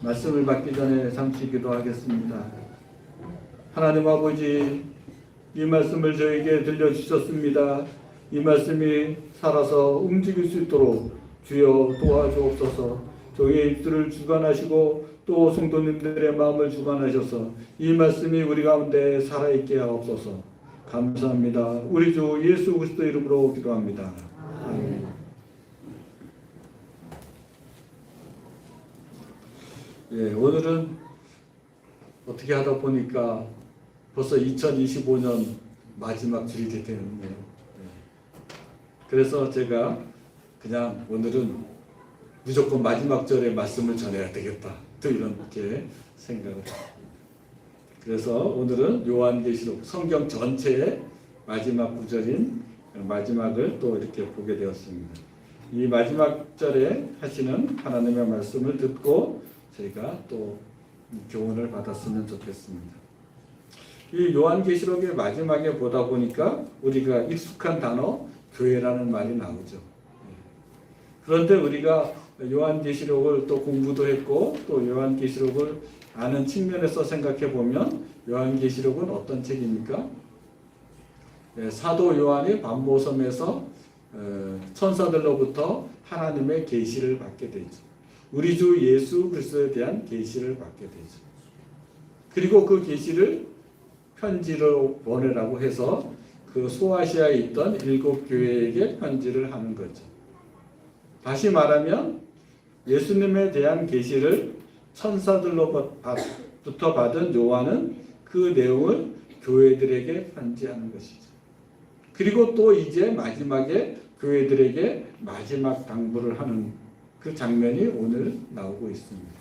말씀을 받기 전에 잠시 기도하겠습니다. 하나님 아버지, 이 말씀을 저에게 들려주셨습니다. 이 말씀이 살아서 움직일 수 있도록 주여 도와주옵소서. 저희의 입술을 주관하시고 또 성도님들의 마음을 주관하셔서 이 말씀이 우리 가운데 살아있게 하옵소서. 감사합니다. 우리 주 예수 그리스도 이름으로 기도합니다. 아멘. 예, 오늘은 어떻게 하다 보니까 벌써 2025년 마지막 줄이 되겠네요. 그래서 제가 그냥 오늘은 무조건 마지막 절의 말씀을 전해야 되겠다. 또 이렇게 생각을 합니다. 그래서 오늘은 요한계시록 성경 전체의 마지막 구절인 마지막을 또 이렇게 보게 되었습니다. 이 마지막 절에 하시는 하나님의 말씀을 듣고 저희가 또 교훈을 받았으면 좋겠습니다. 이 요한계시록의 마지막에 보다 보니까 우리가 익숙한 단어 교회라는 말이 나오죠. 그런데 우리가 요한계시록을 또 공부도 했고 또 요한계시록을 아는 측면에서 생각해 보면 요한계시록은 어떤 책입니까? 사도 요한이 반모섬에서 천사들로부터 하나님의 계시를 받게 되죠. 우리 주 예수 그리스도에 대한 계시를 받게 되죠. 그리고 그 계시를 편지로 보내라고 해서 그 소아시아에 있던 7 교회에게 편지를 하는 거죠. 다시 말하면 예수님에 대한 계시를 천사들로부터 받은 요한은 그 내용을 교회들에게 편지하는 것이죠. 그리고 또 이제 마지막에 교회들에게 마지막 당부를 하는 그 장면이 오늘 나오고 있습니다.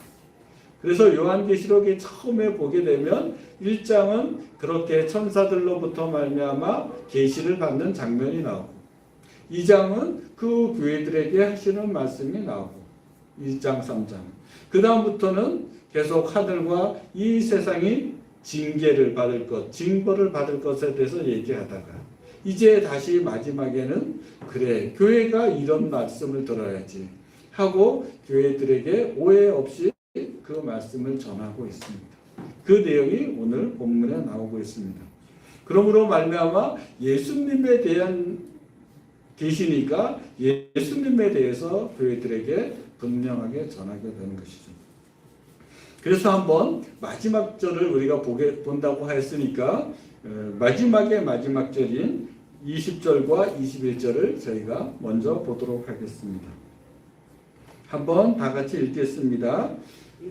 그래서 요한계시록에 처음에 보게 되면 1장은 그렇게 천사들로부터 말미암아 계시를 받는 장면이 나오고 2장은 그 교회들에게 하시는 말씀이 나오고 1장, 3장 그 다음부터는 계속 하늘과 이 세상이 징계를 받을 것, 징벌을 받을 것에 대해서 얘기하다가 이제 다시 마지막에는 그래 교회가 이런 말씀을 들어야지 하고 교회들에게 오해 없이 그 말씀을 전하고 있습니다. 그 내용이 오늘 본문에 나오고 있습니다. 그러므로 말미암아 예수님에 대한 계시니까 예수님에 대해서 교회들에게 분명하게 전하게 되는 것이죠. 그래서 한번 마지막 절을 우리가 본다고 했으니까 마지막의 마지막 절인 20절과 21절을 저희가 먼저 보도록 하겠습니다. 한번 다 같이 읽겠습니다.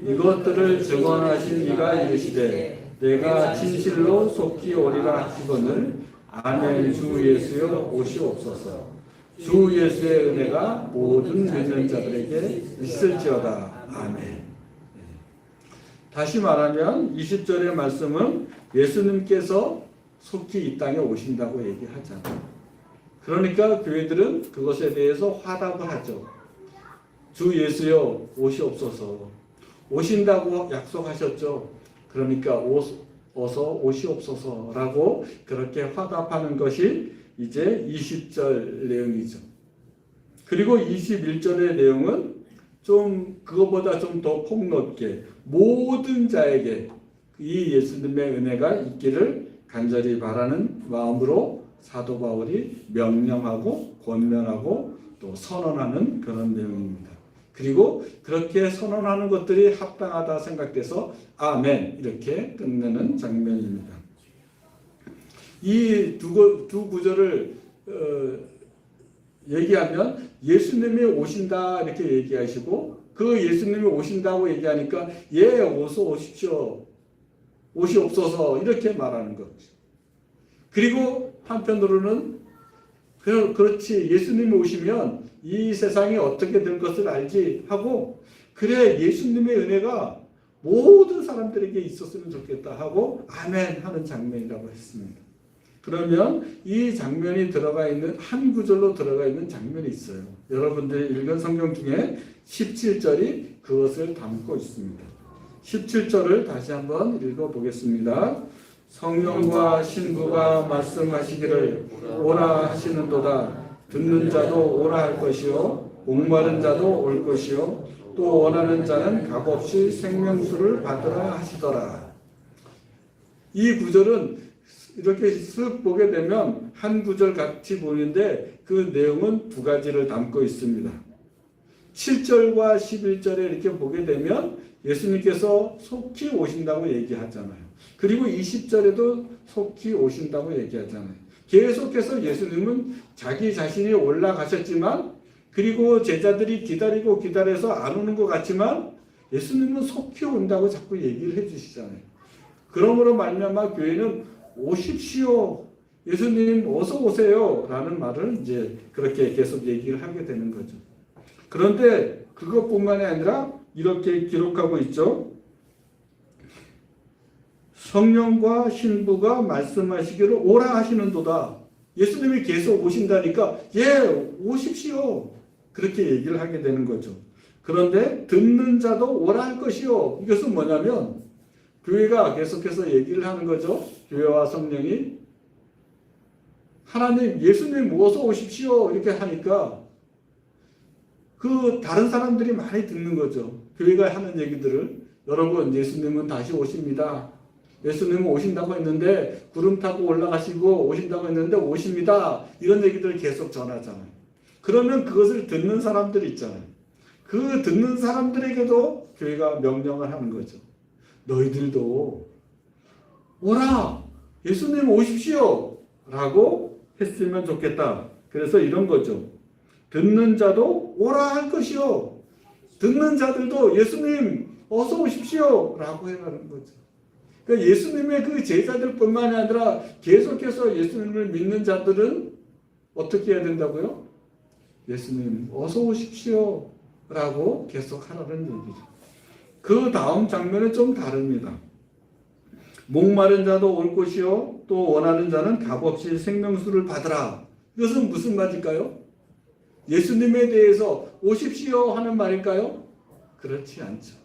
이것들을 증언하신 이가 이르시되 내가 진실로 속히 오리라 하시거늘 아멘 주 예수여 오시옵소서. 주 예수의 은혜가 모든 믿는 자들에게 있을지어다. 아멘. 다시 말하면 20절의 말씀은 예수님께서 속히 이 땅에 오신다고 얘기하잖아요. 그러니까 교회들은 그것에 대해서 화답을 하죠. 주 예수여 오시옵소서. 오신다고 약속하셨죠. 그러니까 어서 오시옵소서라고 그렇게 화답하는 것이 이제 20절 내용이죠. 그리고 21절의 내용은 좀 그거보다 좀 더 폭넓게 모든 자에게 이 예수님의 은혜가 있기를 간절히 바라는 마음으로 사도 바울이 명령하고 권면하고 또 선언하는 그런 내용입니다. 그리고 그렇게 선언하는 것들이 합당하다 생각돼서 아멘 이렇게 끝내는 장면입니다. 이 두 구절을 얘기하면 예수님이 오신다 이렇게 얘기하시고 그 예수님이 오신다고 얘기하니까 예 어서 오십시오 오시옵소서 이렇게 말하는 거죠. 그리고 한편으로는 그렇지 예수님이 오시면 이 세상이 어떻게 될 것을 알지 하고 그래 예수님의 은혜가 모든 사람들에게 있었으면 좋겠다 하고 아멘 하는 장면이라고 했습니다. 그러면 이 장면이 들어가 있는 한 구절로 들어가 있는 장면이 있어요. 여러분들이 읽은 성경 중에 17절이 그것을 담고 있습니다. 17절을 다시 한번 읽어보겠습니다. 성령과 신부가 말씀하시기를 오라 하시는도다. 듣는 자도 오라 할 것이요 목마른 자도 올 것이요 또 원하는 자는 값없이 생명수를 받으라 하시더라. 이 구절은 이렇게 쓱 보게 되면 한 구절 같이 보이는데 그 내용은 두 가지를 담고 있습니다. 7절과 11절에 이렇게 보게 되면 예수님께서 속히 오신다고 얘기하잖아요. 그리고 20절에도 속히 오신다고 얘기하잖아요. 계속해서 예수님은 자기 자신이 올라가셨지만 그리고 제자들이 기다리고 기다려서 안 오는 것 같지만 예수님은 속히 온다고 자꾸 얘기를 해주시잖아요. 그러므로 말미암아 교회는 오십시오. 예수님 어서 오세요. 라는 말을 이제 그렇게 계속 얘기를 하게 되는 거죠. 그런데 그것뿐만이 아니라 이렇게 기록하고 있죠. 성령과 신부가 말씀하시기를 오라 하시는도다. 예수님이 계속 오신다니까 오십시오. 그렇게 얘기를 하게 되는 거죠. 그런데 듣는 자도 오라 할 것이요. 이것은 뭐냐면 교회가 계속해서 얘기를 하는 거죠. 교회와 성령이 하나님 예수님 어서 오십시오 이렇게 하니까 그 다른 사람들이 많이 듣는 거죠. 교회가 하는 얘기들을 여러분 예수님은 다시 오십니다. 예수님은 오신다고 했는데 구름 타고 올라가시고 오신다고 했는데 오십니다. 이런 얘기들을 계속 전하잖아요. 그러면 그것을 듣는 사람들이 있잖아요. 그 듣는 사람들에게도 교회가 명령을 하는 거죠. 너희들도 오라! 예수님 오십시오! 라고 했으면 좋겠다. 그래서 이런 거죠. 듣는 자도 오라 할 것이요. 듣는 자들도 예수님 어서 오십시오! 라고 해라는 거죠. 그러니까 예수님의 그 제자들뿐만이 아니라 계속해서 예수님을 믿는 자들은 어떻게 해야 된다고요? 예수님 어서 오십시오! 라고 계속 하라는 얘기죠. 그 다음 장면은 좀 다릅니다. 목마른 자도 올 것이요 또 원하는 자는 값없이 생명수를 받으라. 이것은 무슨 말일까요? 예수님에 대해서 오십시오 하는 말일까요? 그렇지 않죠.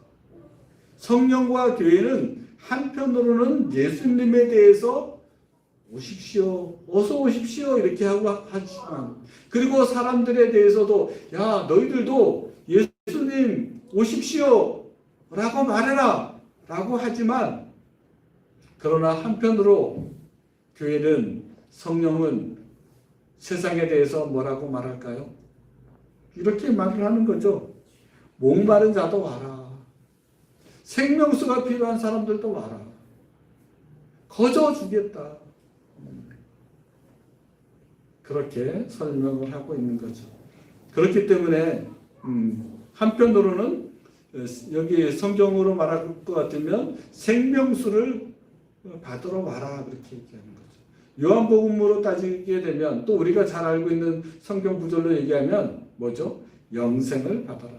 성령과 교회는 한편으로는 예수님에 대해서 오십시오, 어서 오십시오 이렇게 하고 하지만 그리고 사람들에 대해서도 야 너희들도 예수님 오십시오 라고 말해라 라고 하지만 그러나 한편으로 교회는 성령은 세상에 대해서 뭐라고 말할까요? 이렇게 말을 하는 거죠. 목마른 자도 와라. 생명수가 필요한 사람들도 와라. 거저 주겠다. 그렇게 설명을 하고 있는 거죠. 그렇기 때문에 한편으로는 여기 성경으로 말할 것 같으면 생명수를 받으러 와라 그렇게 얘기하는 거죠. 요한복음으로 따지게 되면 또 우리가 잘 알고 있는 성경 구절로 얘기하면 뭐죠? 영생을 받아라.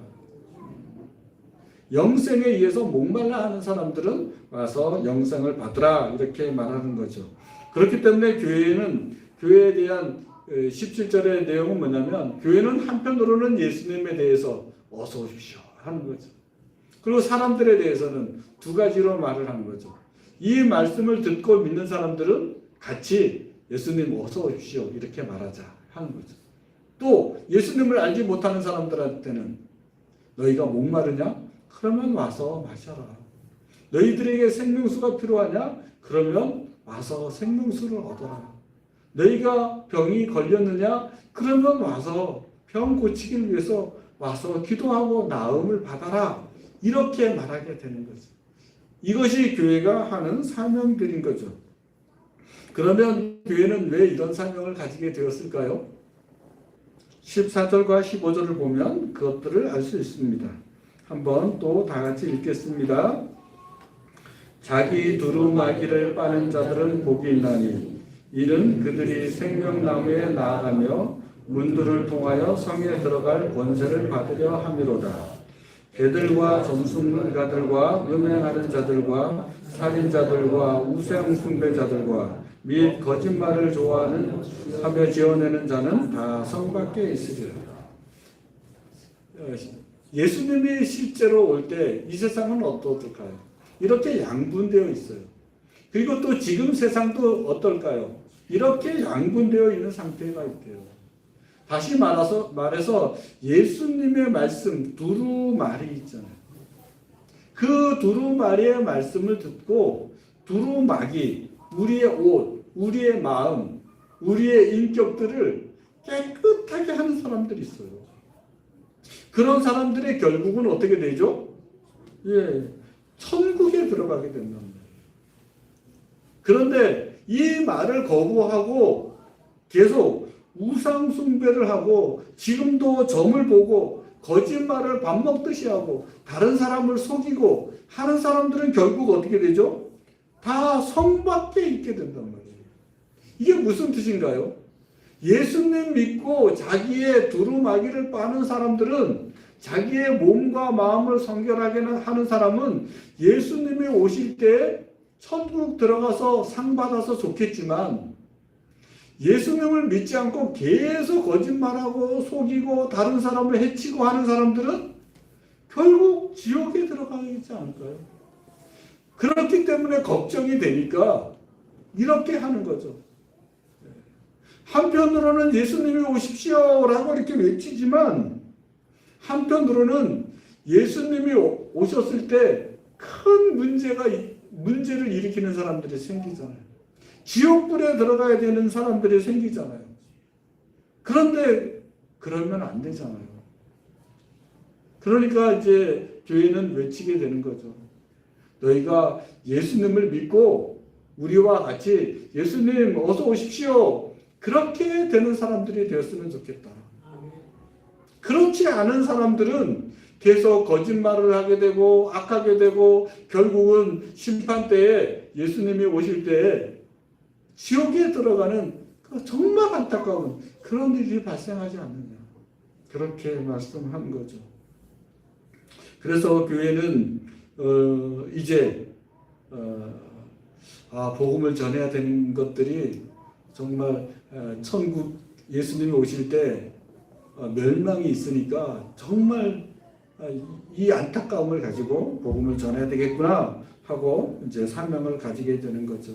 영생에 의해서 목말라 하는 사람들은 와서 영생을 받으라 이렇게 말하는 거죠. 그렇기 때문에 교회에 대한 17절의 내용은 뭐냐면 교회는 한편으로는 예수님에 대해서 어서 오십시오 하는 거죠. 그리고 사람들에 대해서는 두 가지로 말을 하는 거죠. 이 말씀을 듣고 믿는 사람들은 같이 예수님 어서 오십시오 이렇게 말하자 하는 거죠. 또 예수님을 알지 못하는 사람들한테는 너희가 목마르냐? 그러면 와서 마셔라. 너희들에게 생명수가 필요하냐? 그러면 와서 생명수를 얻어라. 너희가 병이 걸렸느냐? 그러면 와서 병 고치기를 위해서 와서 기도하고 나음을 받아라. 이렇게 말하게 되는 거죠. 이것이 교회가 하는 사명들인 거죠. 그러면 교회는 왜 이런 사명을 가지게 되었을까요? 14절과 15절을 보면 그것들을 알 수 있습니다. 한번 또 다 같이 읽겠습니다. 자기 두루마기를 빠는 자들은 복이 있나니 이는 그들이 생명나무에 나아가며 문들을 통하여 성에 들어갈 권세를 받으려 함이로다. 개들과 점술가들과 음행하는 자들과 살인자들과 우상 숭배자들과 및 거짓말을 좋아하는 하며 지어내는 자는 다 성 밖에 있으리라. 예수님이 실제로 올 때 이 세상은 어떨까요? 이렇게 양분되어 있어요. 그리고 또 지금 세상도 어떨까요? 이렇게 양분되어 있는 상태가 있대요. 다시 말해서 예수님의 말씀 두루마리 있잖아요. 그 두루마리의 말씀을 듣고 두루마기, 우리의 옷, 우리의 마음, 우리의 인격들을 깨끗하게 하는 사람들이 있어요. 그런 사람들의 결국은 어떻게 되죠? 예, 천국에 들어가게 된단 말이에요. 그런데 이 말을 거부하고 계속 우상 숭배를 하고 지금도 점을 보고 거짓말을 밥 먹듯이 하고 다른 사람을 속이고 하는 사람들은 결국 어떻게 되죠? 다 성 밖에 있게 된단 말이에요. 이게 무슨 뜻인가요? 예수님 믿고 자기의 두루마기를 빠는 사람들은, 자기의 몸과 마음을 성결하게 하는 사람은 예수님이 오실 때 천국 들어가서 상 받아서 좋겠지만, 예수님을 믿지 않고 계속 거짓말하고 속이고 다른 사람을 해치고 하는 사람들은 결국 지옥에 들어가지 않을까요? 그렇기 때문에 걱정이 되니까 이렇게 하는 거죠. 한편으로는 예수님이 오십시오라고 이렇게 외치지만, 한편으로는 예수님이 오셨을 때 큰 문제를 일으키는 사람들이 생기잖아요. 지옥불에 들어가야 되는 사람들이 생기잖아요. 그런데 그러면 안 되잖아요. 그러니까 이제 교회는 외치게 되는 거죠. 너희가 예수님을 믿고 우리와 같이 예수님 어서 오십시오, 그렇게 되는 사람들이 되었으면 좋겠다. 그렇지 않은 사람들은 계속 거짓말을 하게 되고 악하게 되고 결국은 심판 때에, 예수님이 오실 때에 지옥에 들어가는 정말 안타까운 그런 일이 발생하지 않느냐, 그렇게 말씀한 거죠. 그래서 교회는 이제 복음을 전해야 되는 것들이 정말 천국 예수님이 오실 때 멸망이 있으니까 정말 이 안타까움을 가지고 복음을 전해야 되겠구나 하고 이제 사명을 가지게 되는 거죠.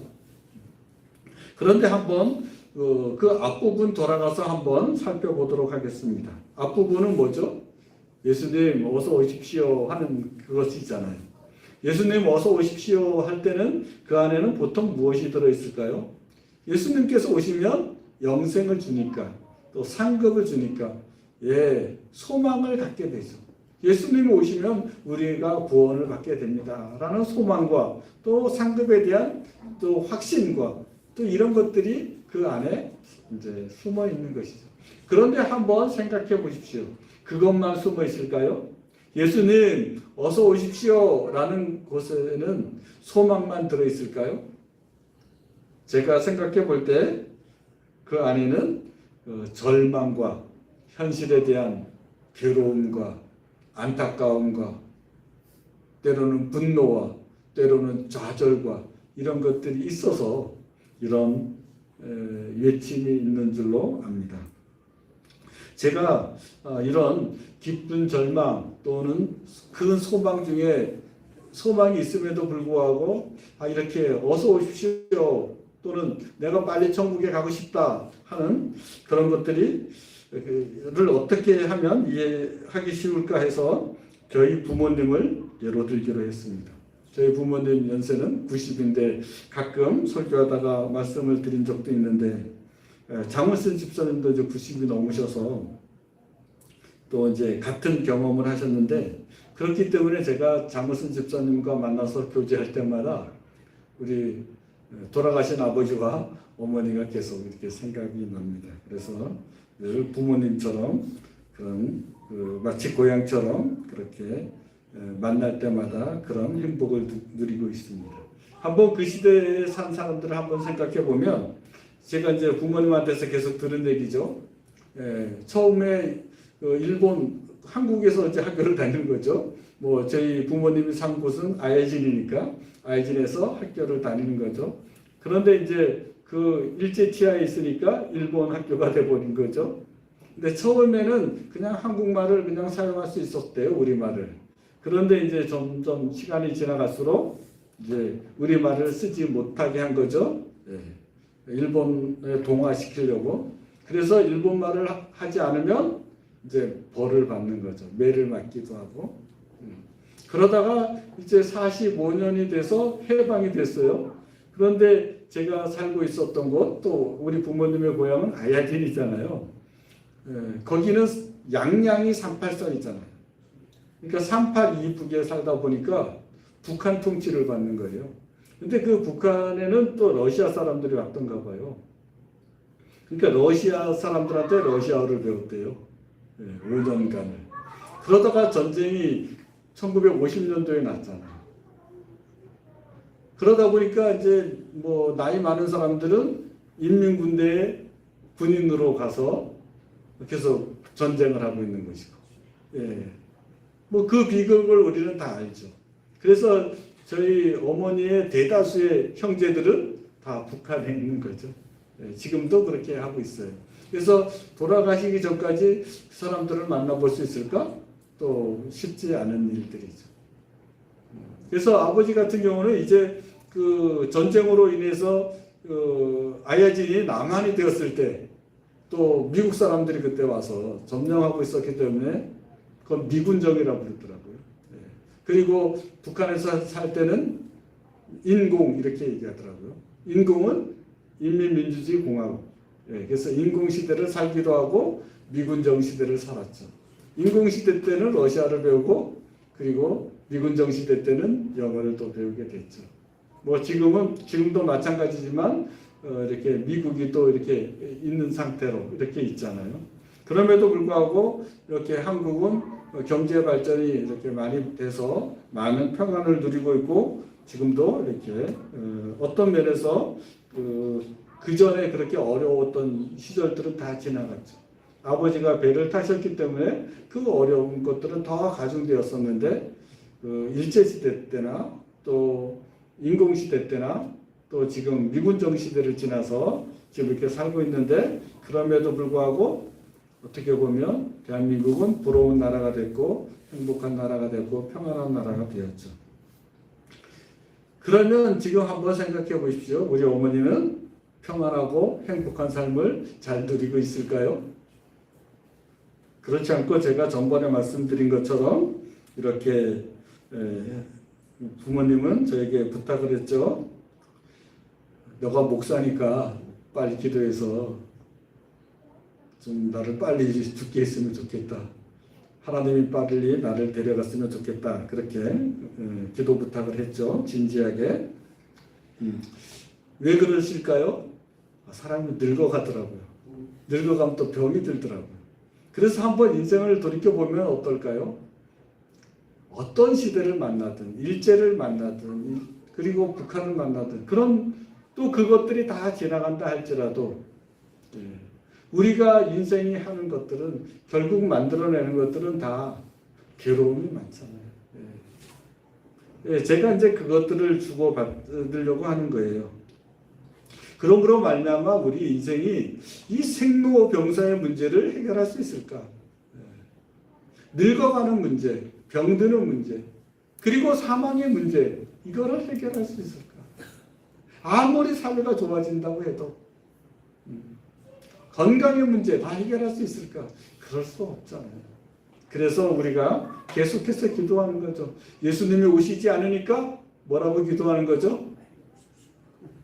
그런데 한번 그 앞부분 돌아가서 한번 살펴보도록 하겠습니다. 앞부분은 뭐죠? 예수님 어서 오십시오 하는 그것이 있잖아요. 예수님 어서 오십시오 할 때는 그 안에는 보통 무엇이 들어있을까요? 예수님께서 오시면 영생을 주니까, 또 상급을 주니까, 소망을 갖게 되죠. 예수님이 오시면 우리가 구원을 받게 됩니다 라는 소망과 또 상급에 대한 또 확신과 또 이런 것들이 그 안에 이제 숨어 있는 것이죠. 그런데 한번 생각해 보십시오. 그것만 숨어 있을까요? 예수님 어서 오십시오 라는 곳에는 소망만 들어 있을까요? 제가 생각해 볼 때 그 안에는 절망과 현실에 대한 괴로움과 안타까움과 때로는 분노와 때로는 좌절과 이런 것들이 있어서 이런 외침이 있는 줄로 압니다. 제가 이런 기쁜 절망 또는 큰 소망 중에 소망이 있음에도 불구하고 이렇게 어서 오십시오 또는 내가 빨리 천국에 가고 싶다 하는 그런 것들을 어떻게 하면 이해하기 쉬울까 해서 저희 부모님을 예로 들기로 했습니다. 저희 부모님 연세는 90인데 가끔 설교하다가 말씀을 드린 적도 있는데, 장원순 집사님도 이제 90이 넘으셔서 또 이제 같은 경험을 하셨는데, 그렇기 때문에 제가 장원순 집사님과 만나서 교제할 때마다 우리 돌아가신 아버지와 어머니가 계속 이렇게 생각이 납니다. 그래서 늘 부모님처럼 그런 마치 고향처럼 그렇게 만날 때마다 그런 행복을 누리고 있습니다. 한번 그 시대에 산 사람들을 한번 생각해 보면, 제가 이제 부모님한테서 계속 들은 얘기죠. 처음에 한국에서 이제 학교를 다니는 거죠. 뭐 저희 부모님이 산 곳은 아예진이니까 아예진에서 학교를 다니는 거죠. 그런데 이제 그 일제치하에 있으니까 일본 학교가 돼버린 거죠. 근데 처음에는 그냥 한국말을 그냥 사용할 수 있었대요, 우리말을. 그런데 이제 점점 시간이 지나갈수록 이제 우리말을 쓰지 못하게 한 거죠. 일본에 동화시키려고. 그래서 일본말을 하지 않으면 이제 벌을 받는 거죠. 매를 맞기도 하고. 그러다가 이제 45년이 돼서 해방이 됐어요. 그런데 제가 살고 있었던 곳, 또 우리 부모님의 고향은 아야진이잖아요. 거기는 양양이 38선이잖아요. 그러니까 38 이북에 살다 보니까 북한 통치를 받는 거예요. 근데 그 북한에는 또 러시아 사람들이 왔던가 봐요. 그러니까 러시아 사람들한테 러시아어를 배웠대요. 5년간을. 그러다가 전쟁이 1950년도에 났잖아요. 그러다 보니까 이제 뭐 나이 많은 사람들은 인민군대에 군인으로 가서 계속 전쟁을 하고 있는 것이고, 뭐 그 비극을 우리는 다 알죠. 그래서 저희 어머니의 대다수의 형제들은 다 북한에 있는 거죠. 지금도 그렇게 하고 있어요. 그래서 돌아가시기 전까지 그 사람들을 만나볼 수 있을까? 또 쉽지 않은 일들이죠. 그래서 아버지 같은 경우는 이제 그 전쟁으로 인해서 아야진이 남한이 되었을 때 또 미국 사람들이 그때 와서 점령하고 있었기 때문에 그건 미군정이라고 부르더라고요. 그리고 북한에서 살 때는 인공 이렇게 얘기하더라고요. 인공은 인민민주주의 공화국. 그래서 인공 시대를 살기도 하고 미군정 시대를 살았죠. 인공 시대 때는 러시아를 배우고 그리고 미군정 시대 때는 영어를 또 배우게 됐죠. 뭐 지금도 마찬가지지만 이렇게 미국이 또 이렇게 있는 상태로 이렇게 있잖아요. 그럼에도 불구하고 이렇게 한국은 경제 발전이 이렇게 많이 돼서 많은 평안을 누리고 있고 지금도 이렇게 어떤 면에서 그 전에 그렇게 어려웠던 시절들은 다 지나갔죠. 아버지가 배를 타셨기 때문에 그 어려운 것들은 더 가중되었었는데 일제시대 때나 또 인공시대 때나 또 지금 미군정 시대를 지나서 지금 이렇게 살고 있는데 그럼에도 불구하고 어떻게 보면 대한민국은 부러운 나라가 됐고 행복한 나라가 됐고 평안한 나라가 되었죠. 그러면 지금 한번 생각해 보십시오. 우리 어머니는 평안하고 행복한 삶을 잘 누리고 있을까요? 그렇지 않고 제가 전번에 말씀드린 것처럼 이렇게 부모님은 저에게 부탁을 했죠. 너가 목사니까 빨리 기도해서 좀 나를 빨리 죽게 했으면 좋겠다. 하나님이 빨리 나를 데려갔으면 좋겠다. 그렇게 기도 부탁을 했죠. 진지하게. 왜 그러실까요? 사람이 늙어가더라고요. 늙어가면 또 병이 들더라고요. 그래서 한번 인생을 돌이켜보면 어떨까요? 어떤 시대를 만나든 일제를 만나든 그리고 북한을 만나든 그런 또 그것들이 다 지나간다 할지라도 우리가 인생이 하는 것들은 결국 만들어내는 것들은 다 괴로움이 많잖아요. 제가 이제 그것들을 주고받으려고 하는 거예요. 그럼으로 말미암아 우리 인생이 이 생로병사의 문제를 해결할 수 있을까? 늙어가는 문제, 병드는 문제, 그리고 사망의 문제 이거를 해결할 수 있을까? 아무리 사회가 좋아진다고 해도 건강의 문제 다 해결할 수 있을까? 그럴 수 없잖아요. 그래서 우리가 계속해서 기도하는 거죠. 예수님이 오시지 않으니까 뭐라고 기도하는 거죠?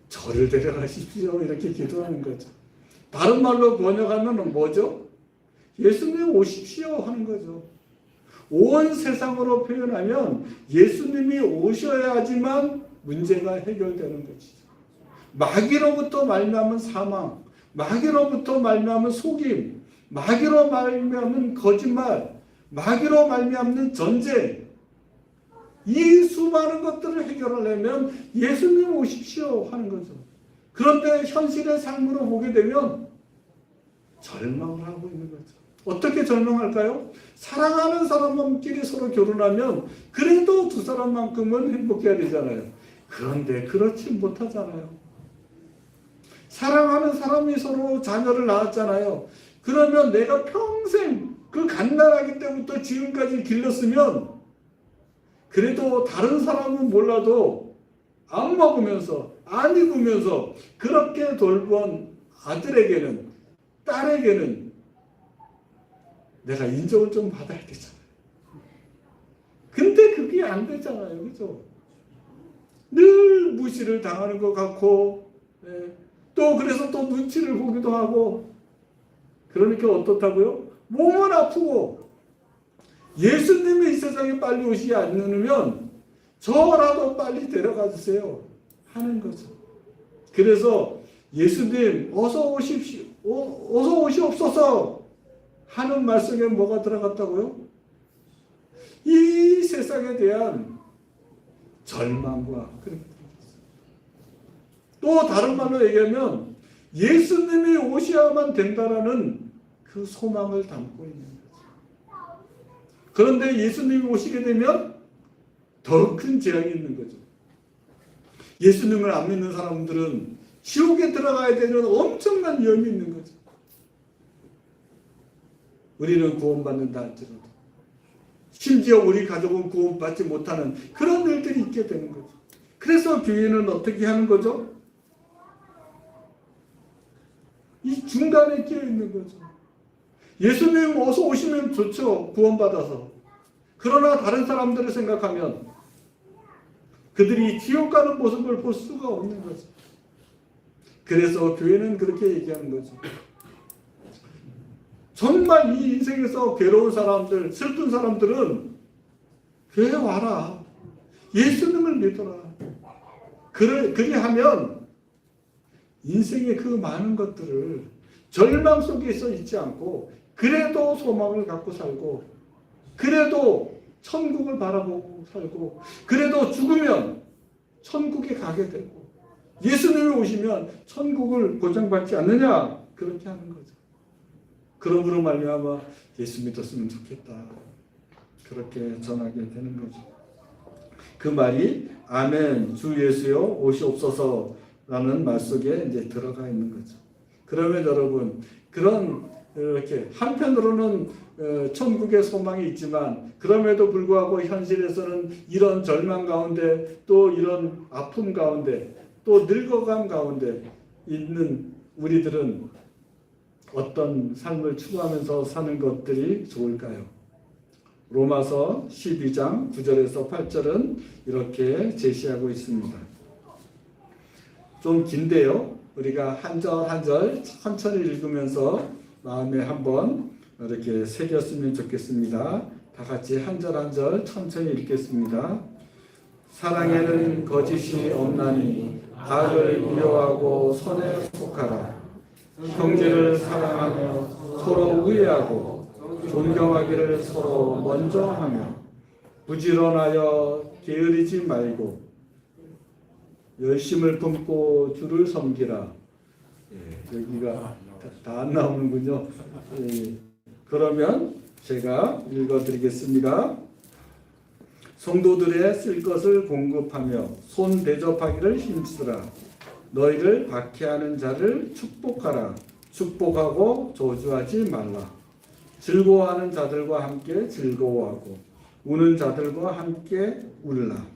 저를 데려가십시오. 이렇게 기도하는 거죠. 다른 말로 번역하면 뭐죠? 예수님 오십시오 하는 거죠. 온 세상으로 표현하면 예수님이 오셔야지만 문제가 해결되는 것이죠. 마귀로부터 말미암은 사망, 마귀로부터 말미암은 속임, 마귀로 말미암은 거짓말, 마귀로 말미암는 전쟁, 이 수많은 것들을 해결하려면 예수님 오십시오 하는 거죠. 그런데 현실의 삶으로 보게 되면 절망을 하고 있는 거죠. 어떻게 절망할까요? 사랑하는 사람끼리 서로 결혼하면 그래도 두 사람만큼은 행복해야 되잖아요. 그런데 그렇지 못하잖아요. 사랑하는 사람이 서로 자녀를 낳았잖아요. 그러면 내가 평생 그 갓난아기 때부터 지금까지 길렀으면 그래도 다른 사람은 몰라도 안 먹으면서 안 입으면서 그렇게 돌본 아들에게는 딸에게는 내가 인정을 좀 받아야 되잖아요. 근데 그게 안 되잖아요. 그죠? 늘 무시를 당하는 것 같고, 또 그래서 또 눈치를 보기도 하고, 그러니까 어떻다고요? 몸은 아프고, 예수님이 이 세상에 빨리 오시지 않으면 저라도 빨리 데려가 주세요 하는 거죠. 그래서 예수님 어서 오십시오, 어서 오시옵소서 하는 말씀에 뭐가 들어갔다고요? 이 세상에 대한 절망과, 또 다른 말로 얘기하면 예수님이 오셔야만 된다라는 그 소망을 담고 있는 거죠. 그런데 예수님이 오시게 되면 더 큰 재앙이 있는 거죠. 예수님을 안 믿는 사람들은 지옥에 들어가야 되는 엄청난 위험이 있는 거죠. 우리는 구원받는다 할지라도, 심지어 우리 가족은 구원받지 못하는 그런 일들이 있게 되는 거죠. 그래서 교회는 어떻게 하는 거죠? 이 중간에 끼어 있는 거죠. 예수님 어서 오시면 좋죠. 구원받아서. 그러나 다른 사람들을 생각하면 그들이 지옥 가는 모습을 볼 수가 없는 거죠. 그래서 교회는 그렇게 얘기하는 거죠. 정말 이 인생에서 괴로운 사람들, 슬픈 사람들은 교회에 와라. 예수님을 믿어라. 그리하면 인생의 그 많은 것들을 절망 속에서 있지 않고, 그래도 소망을 갖고 살고, 그래도 천국을 바라보고 살고, 그래도 죽으면 천국에 가게 되고, 예수님이 오시면 천국을 보장받지 않느냐, 그렇게 하는 거죠. 그러므로 말미암아 예수 믿었으면 좋겠다, 그렇게 전하게 되는 거죠. 그 말이 아멘 주 예수여 오시옵소서라는 말 속에 이제 들어가 있는 거죠. 그러면 여러분, 그런 이렇게 한편으로는 천국의 소망이 있지만, 그럼에도 불구하고 현실에서는 이런 절망 가운데, 또 이런 아픔 가운데, 또 늙어감 가운데 있는 우리들은 어떤 삶을 추구하면서 사는 것들이 좋을까요? 로마서 12장 9절에서 8절은 이렇게 제시하고 있습니다. 좀 긴데요. 우리가 한 절 한 절 천천히 읽으면서 마음에 한번 이렇게 새겼으면 좋겠습니다. 다 같이 한 절 한 절 천천히 읽겠습니다. 사랑에는 거짓이 없나니 악을 미워하고 선에 속하라. 형제를 사랑하며 서로 우애하고 존경하기를 서로 먼저 하며 부지런하여 게으르지 말고 열심을 품고 주를 섬기라. 여기가 다 안 나오는군요. 그러면 제가 읽어드리겠습니다. 성도들의 쓸 것을 공급하며 손 대접하기를 힘쓰라. 너희를 박해하는 자를 축복하라. 축복하고 저주하지 말라. 즐거워하는 자들과 함께 즐거워하고 우는 자들과 함께 울라.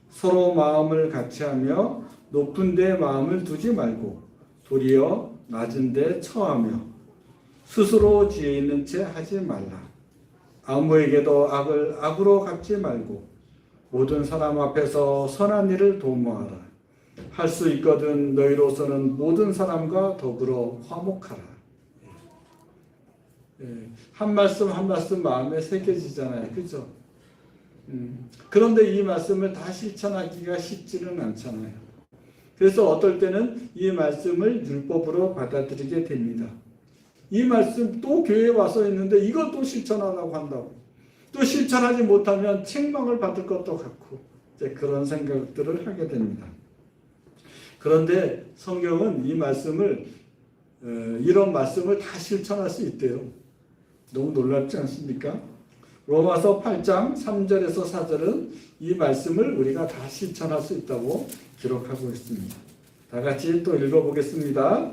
서로 마음을 같이하며 높은 데 마음을 두지 말고 도리어 낮은 데 처하며 스스로 지혜 있는 채 하지 말라. 아무에게도 악을 악으로 갚지 말고 모든 사람 앞에서 선한 일을 도모하라. 할 수 있거든 너희로서는 모든 사람과 더불어 화목하라. 한 말씀 한 말씀 마음에 새겨지잖아요. 그죠? 그런데 이 말씀을 다 실천하기가 쉽지는 않잖아요. 그래서 어떨 때는 이 말씀을 율법으로 받아들이게 됩니다. 이 말씀 또 교회에 와서 있는데 이걸 또 실천하라고 한다고. 또 실천하지 못하면 책망을 받을 것도 같고, 이제 그런 생각들을 하게 됩니다. 그런데 성경은 이 말씀을, 이런 말씀을 다 실천할 수 있대요. 너무 놀랍지 않습니까? 로마서 8장 3절에서 4절은 이 말씀을 우리가 다 실천할 수 있다고 기록하고 있습니다. 다 같이 또 읽어보겠습니다.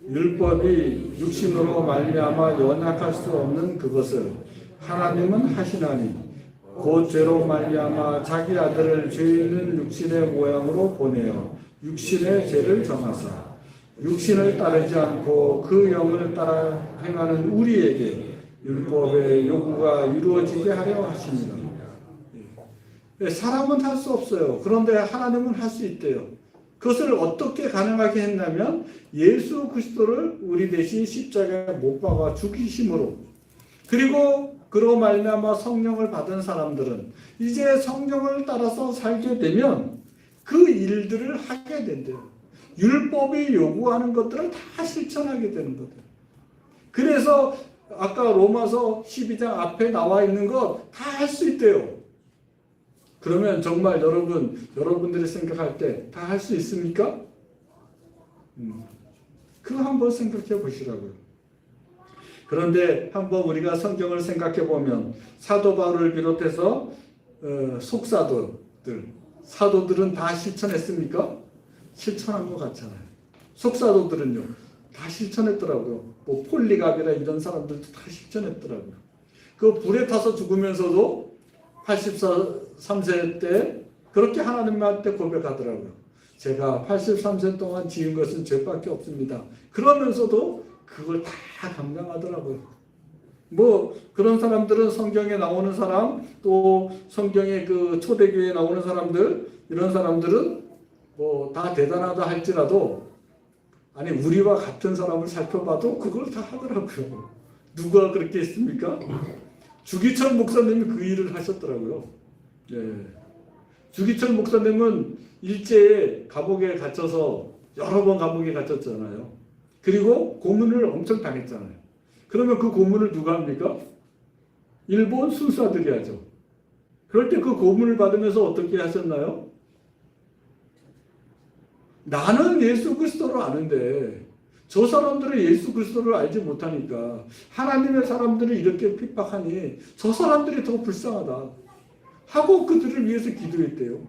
율법이 육신으로 말미암아 연약할 수 없는 그것을 하나님은 하시나니 곧 죄로 말미암아 자기 아들을 죄 있는 육신의 모양으로 보내어 육신의 죄를 정하사 육신을 따르지 않고 그 영을 따라 행하는 우리에게 율법의 요구가 이루어지게 하려 하십니다. 사람은 할 수 없어요. 그런데 하나님은 할 수 있대요. 그것을 어떻게 가능하게 했냐면 예수 그리스도를 우리 대신 십자가에 못 박아 죽이심으로, 그리고 그로 말미암아 성령을 받은 사람들은 이제 성령을 따라서 살게 되면 그 일들을 하게 된대요. 율법이 요구하는 것들을 다 실천하게 되는 거예요. 그래서 아까 로마서 12장 앞에 나와 있는 거 다 할 수 있대요. 그러면 정말 여러분들이 생각할 때 다 할 수 있습니까? 그거 한번 생각해 보시라고요. 그런데 한번 우리가 성경을 생각해 보면 사도 바울을 비롯해서 사도들은 다 실천했습니까? 실천한 것 같잖아요. 속사도들은요 다 실천했더라고요. 뭐 폴리갑이나 이런 사람들도 다 실천했더라고요. 그 불에 타서 죽으면서도 83세 때 그렇게 하나님한테 고백하더라고요. 제가 83세 동안 지은 것은 죄밖에 없습니다. 그러면서도 그걸 다 감당하더라고요. 뭐 그런 사람들은 성경에 나오는 사람, 또 성경의 그 초대교회에 나오는 사람들, 이런 사람들은 뭐 다 대단하다 할지라도, 아니 우리와 같은 사람을 살펴봐도 그걸 다 하더라고요. 누가 그렇게 했습니까? 주기철 목사님이 그 일을 하셨더라고요. 예. 주기철 목사님은 일제에 감옥에 갇혀서 여러 번 감옥에 갇혔잖아요. 그리고 고문을 엄청 당했잖아요. 그러면 그 고문을 누가 합니까? 일본 순사들이 하죠. 그럴 때 그 고문을 받으면서 어떻게 하셨나요? 나는 예수 그리스도를 아는데 저 사람들은 예수 그리스도를 알지 못하니까 하나님의 사람들을 이렇게 핍박하니 저 사람들이 더 불쌍하다 하고 그들을 위해서 기도했대요.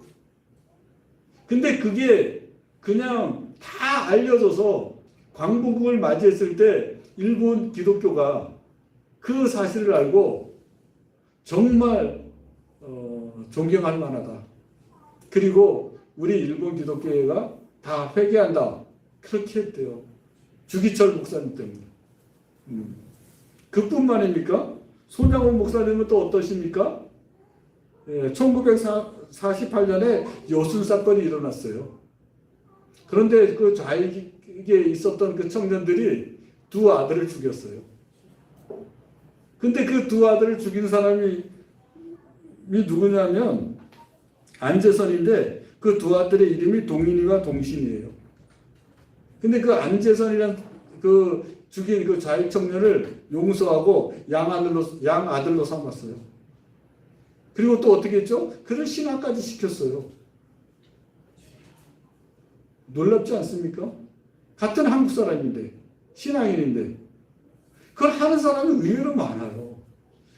근데 그게 그냥 다 알려져서 광복을 맞이했을 때 일본 기독교가 그 사실을 알고 정말 존경할 만하다. 그리고 우리 일본 기독교회가 다 회개한다. 그렇게 했대요. 주기철 목사님 때문에. 그뿐만입니까? 손양원 목사님은 또 어떠십니까? 예, 1948년에 여순 사건이 일어났어요. 그런데 그 좌익에 있었던 그 청년들이 두 아들을 죽였어요. 근데 그 두 아들을 죽인 사람이 누구냐면 안재선인데 그 두 아들의 이름이 동인이와 동신이에요. 근데 그 안재선이란 그 죽인 그 좌익 청년을 용서하고 양아들로 삼았어요. 그리고 또 어떻게 했죠? 그를 신학까지 시켰어요. 놀랍지 않습니까? 같은 한국 사람인데, 신앙인인데, 그걸 하는 사람이 의외로 많아요.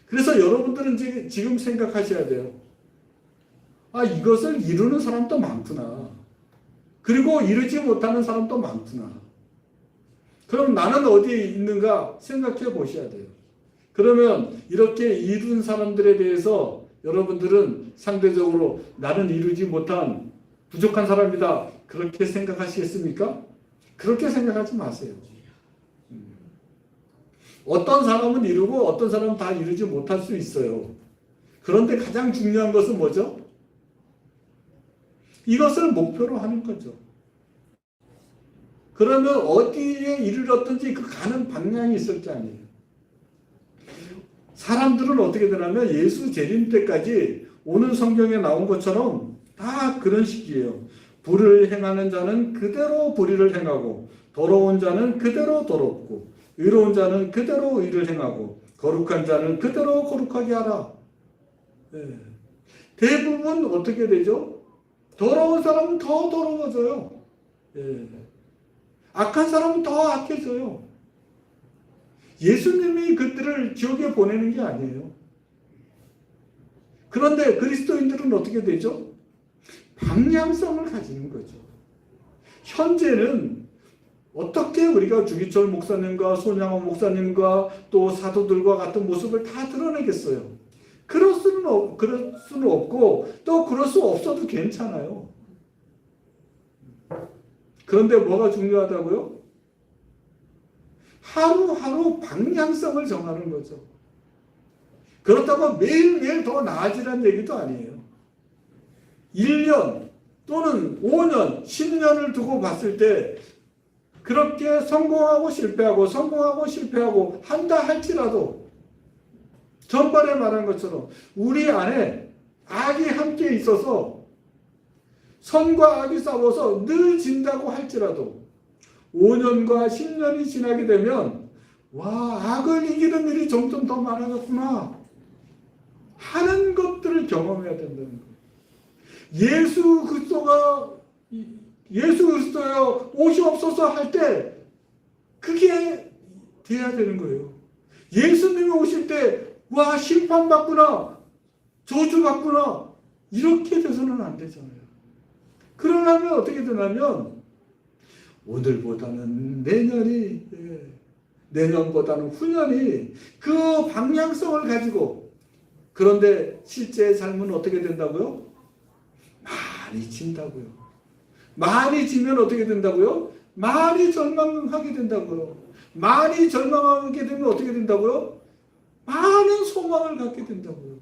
그래서 여러분들은 지금 생각하셔야 돼요. 아, 이것을 이루는 사람도 많구나. 그리고 이루지 못하는 사람도 많구나. 그럼 나는 어디에 있는가 생각해 보셔야 돼요. 그러면 이렇게 이룬 사람들에 대해서 여러분들은 상대적으로 나는 이루지 못한 부족한 사람이다. 그렇게 생각하시겠습니까? 그렇게 생각하지 마세요. 어떤 사람은 이루고 어떤 사람은 다 이루지 못할 수 있어요. 그런데 가장 중요한 것은 뭐죠? 이것을 목표로 하는 거죠. 그러면 어디에 이르렀든지 그 가는 방향이 있을 게 아니에요. 사람들은 어떻게 되냐면 예수 재림 때까지 오는 성경에 나온 것처럼 다 그런 식이에요. 불을 행하는 자는 그대로 불의를 행하고 더러운 자는 그대로 더럽고 의로운 자는 그대로 의를 행하고 거룩한 자는 그대로 거룩하게 하라. 네. 대부분 어떻게 되죠? 더러운 사람은 더 더러워져요. 네. 악한 사람은 더 악해져요. 예수님이 그들을 지옥에 보내는 게 아니에요. 그런데 그리스도인들은 어떻게 되죠? 방향성을 가지는 거죠. 현재는 어떻게 우리가 주기철 목사님과 손양원 목사님과 또 사도들과 같은 모습을 다 드러내겠어요? 그럴 수는 없고 또 그럴 수 없어도 괜찮아요. 그런데 뭐가 중요하다고요? 하루하루 방향성을 정하는 거죠. 그렇다고 매일매일 더 나아지라는 얘기도 아니에요. 1년 또는 5년, 10년을 두고 봤을 때 그렇게 성공하고 실패하고 한다 할지라도 전번에 말한 것처럼 우리 안에 악이 함께 있어서 선과 악이 싸워서 늘 진다고 할지라도 5년과 10년이 지나게 되면 와, 악을 이기는 일이 점점 더 많아졌구나 하는 것들을 경험해야 된다는 거예요. 예수 그리스도여 옷이 없어서 할 때 그게 돼야 되는 거예요. 예수님이 오실 때 와, 심판받구나, 저주받구나 이렇게 돼서는 안 되잖아요. 그러려면 어떻게 되냐면 오늘보다는 내년이, 내년보다는 후년이 그 방향성을 가지고, 그런데 실제 삶은 어떻게 된다고요? 많이 진다고요. 많이 지면 어떻게 된다고요? 많이 절망하게 된다고요. 많이 절망하게 되면 어떻게 된다고요? 많은 소망을 갖게 된다고요.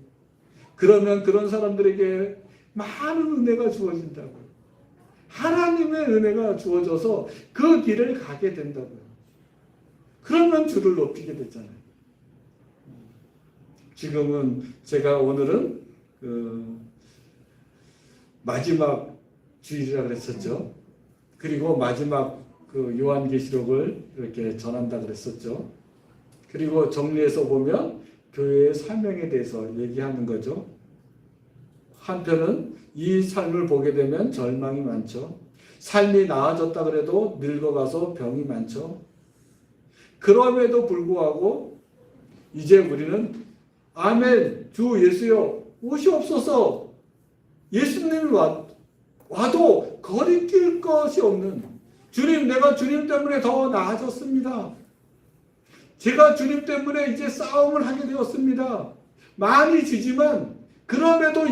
그러면 그런 사람들에게 많은 은혜가 주어진다고요. 하나님의 은혜가 주어져서 그 길을 가게 된다고요. 그러면 주를 높이게 되잖아요. 지금은 제가 오늘은 마지막 주일이라 그랬었죠. 그리고 마지막 요한계시록을 이렇게 전한다 그랬었죠. 그리고 정리해서 보면 교회의 사명에 대해서 얘기하는 거죠. 한편은 이 삶을 보게 되면 절망이 많죠. 삶이 나아졌다 그래도 늙어가서 병이 많죠. 그럼에도 불구하고 이제 우리는 아멘, 주 예수여 옷이 없어서 예수님이 와도 거리낄 것이 없는 주님, 내가 주님 때문에 더 나아졌습니다. 제가 주님 때문에 이제 싸움을 하게 되었습니다. 많이 지지만 그럼에도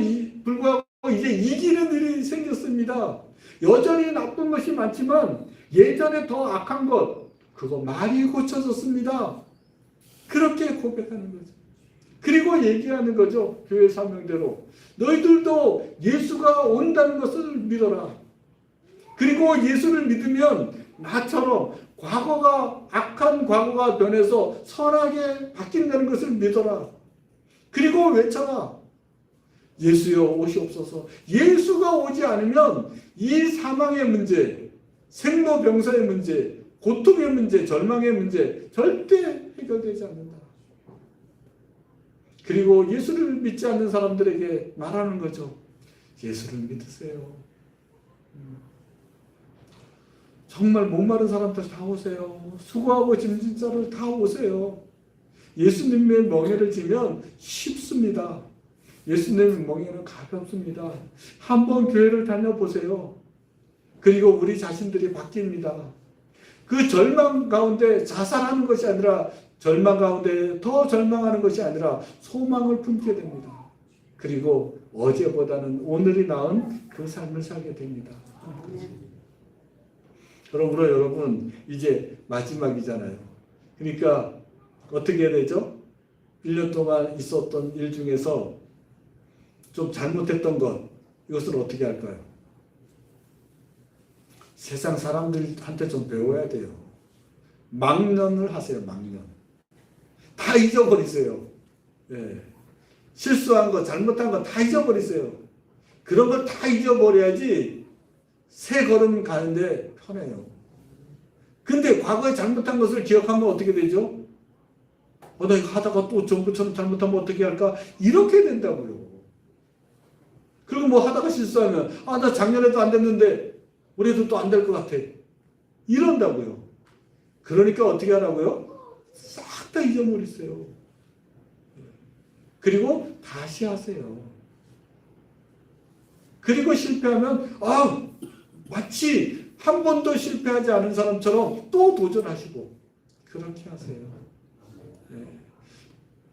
불구하고 이제 이기는 일이 생겼습니다. 여전히 나쁜 것이 많지만 예전에 더 악한 것 그거 많이 고쳐졌습니다. 그렇게 고백하는 거죠. 그리고 얘기하는 거죠. 교회 사명대로 너희들도 예수가 온다는 것을 믿어라. 그리고 예수를 믿으면 나처럼 악한 과거가 변해서 선하게 바뀐다는 것을 믿어라. 그리고 외쳐라. 예수여 오시옵소서. 예수가 오지 않으면 이 사망의 문제, 생로병사의 문제, 고통의 문제, 절망의 문제 절대 해결되지 않는다. 그리고 예수를 믿지 않는 사람들에게 말하는 거죠. 예수를 믿으세요. 정말 목마른 사람들 다 오세요. 수고하고 짐진 자를 다 오세요. 예수님의 멍에를 지면 쉽습니다. 예수님의 멍에는 가볍습니다. 한번 교회를 다녀보세요. 그리고 우리 자신들이 바뀝니다. 그 절망 가운데 자살하는 것이 아니라 절망 가운데 더 절망하는 것이 아니라 소망을 품게 됩니다. 그리고 어제보다는 오늘이 나은 그 삶을 살게 됩니다. 그러므로 여러분 이제 마지막이잖아요. 그러니까 어떻게 해야 되죠? 1년 동안 있었던 일 중에서 좀 잘못했던 것 이것을 어떻게 할까요? 세상 사람들한테 좀 배워야 돼요. 망년을 하세요. 망년. 다 잊어버리세요. 예. 실수한 거 잘못한 거 다 잊어버리세요. 그런 걸 다 잊어버려야지 새 걸음 가는데 편해요. 근데 과거에 잘못한 것을 기억하면 어떻게 되죠? 나 이거 하다가 또 전부처럼 잘못하면 어떻게 할까? 이렇게 된다고요. 그리고 뭐 하다가 실수하면 나 작년에도 안 됐는데 올해도 또 안 될 것 같아. 이런다고요. 그러니까 어떻게 하라고요? 싹 다 잊어버리세요. 그리고 다시 하세요. 그리고 실패하면 마치 한 번도 실패하지 않은 사람처럼 또 도전하시고 그렇게 하세요.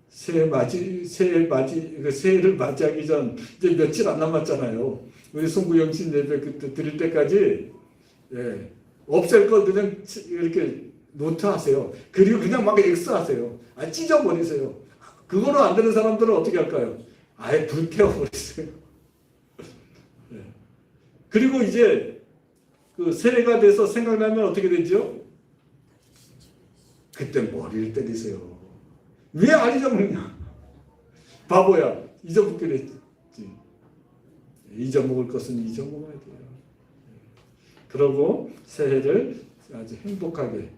새해를 맞이하기 전 이제 며칠 안 남았잖아요. 우리 송구영신 예배 그때 드릴 때까지 없앨 걸 그냥 이렇게 노트하세요. 그리고 그냥 막 X하세요. 찢어버리세요. 그거로 안 되는 사람들은 어떻게 할까요? 아예 불태워버리세요. 네. 그리고 이제 그 세례가 돼서 생각나면 어떻게 되죠? 그때 머리를 때리세요. 왜 안 잊어먹냐? 바보야. 잊어먹기로 했지. 잊어먹을 것은 잊어먹어야 돼요. 그러고 새해를 아주 행복하게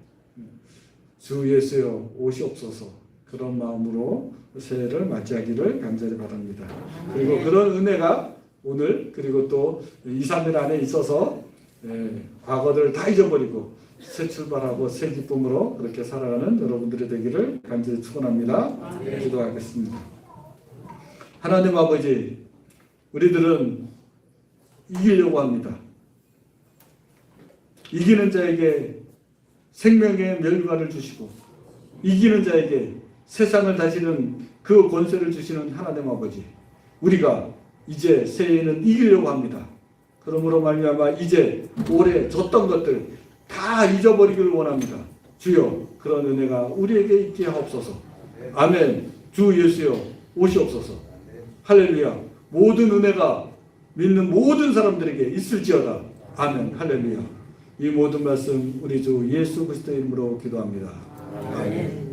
주 예수여 오시옵소서 그런 마음으로 새해를 맞이하기를 간절히 바랍니다. 그리고 그런 은혜가 오늘 그리고 또 2, 3일 안에 있어서 과거를 다 잊어버리고 새 출발하고 새 기쁨으로 그렇게 살아가는 여러분들이 되기를 간절히 축원합니다. 기도하겠습니다. 하나님 아버지, 우리들은 이기려고 합니다. 이기는 자에게 생명의 멸관을 주시고 이기는 자에게 세상을 다스리는 그 권세를 주시는 하나님 아버지, 우리가 이제 새해에는 이기려고 합니다. 그러므로 말미암아 이제 올해 졌던 것들 다 잊어버리기를 원합니다. 주여, 그런 은혜가 우리에게 있게 하옵소서. 아멘. 주 예수여 오시옵소서. 할렐루야. 모든 은혜가 믿는 모든 사람들에게 있을지어다. 아멘. 할렐루야. 이 모든 말씀 우리 주 예수 그리스도의 이름으로 기도합니다. 아멘.